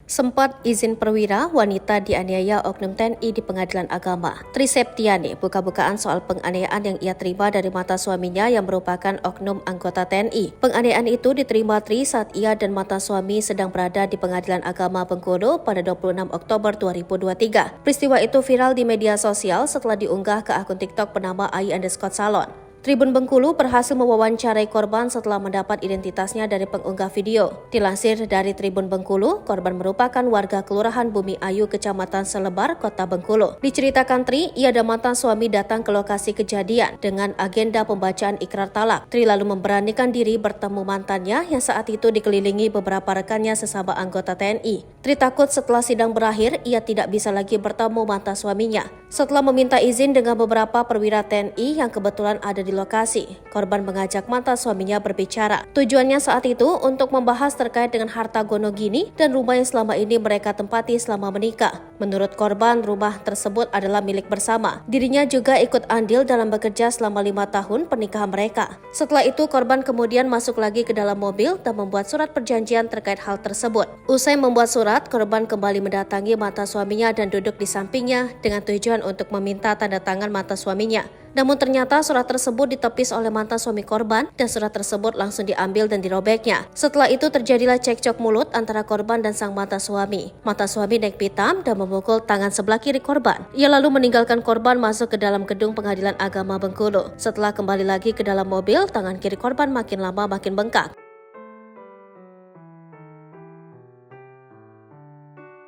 Sempat izin perwira, wanita dianiaya oknum TNI di Pengadilan Agama. Tri Septiani buka-bukaan soal penganiayaan yang ia terima dari mata suaminya yang merupakan oknum anggota TNI. Penganiayaan itu diterima Tri saat ia dan mata suami sedang berada di Pengadilan Agama Bengkulu pada 26 Oktober 2023. Peristiwa itu viral di media sosial setelah diunggah ke akun TikTok bernama ai_salon. Tribun Bengkulu berhasil mewawancarai korban setelah mendapat identitasnya dari pengunggah video. Dilansir dari Tribun Bengkulu, korban merupakan warga Kelurahan Bumi Ayu, Kecamatan Selebar, Kota Bengkulu. Diceritakan Tri, ia dan mantan suami datang ke lokasi kejadian dengan agenda pembacaan ikrar talak. Tri lalu memberanikan diri bertemu mantannya yang saat itu dikelilingi beberapa rekannya sesama anggota TNI. Tri takut setelah sidang berakhir, ia tidak bisa lagi bertemu mantan suaminya. Setelah meminta izin dengan beberapa perwira TNI yang kebetulan ada di lokasi, korban mengajak mantan suaminya berbicara. Tujuannya saat itu untuk membahas terkait dengan harta gonogini dan rumah yang selama ini mereka tempati selama menikah. Menurut korban, rumah tersebut adalah milik bersama. Dirinya juga ikut andil dalam bekerja selama 5 tahun pernikahan mereka. Setelah itu, korban kemudian masuk lagi ke dalam mobil dan membuat surat perjanjian terkait hal tersebut. Usai membuat surat, korban kembali mendatangi mantan suaminya dan duduk di sampingnya dengan tujuan untuk meminta tanda tangan mantan suaminya. Namun ternyata surat tersebut ditepis oleh mantan suami korban dan surat tersebut langsung diambil dan dirobeknya. Setelah itu terjadilah cekcok mulut antara korban dan sang mantan suami. Mantan suami naik pitam dan memukul tangan sebelah kiri korban. Ia lalu meninggalkan korban masuk ke dalam gedung Pengadilan Agama Bengkulu. Setelah kembali lagi ke dalam mobil, tangan kiri korban makin lama makin bengkak.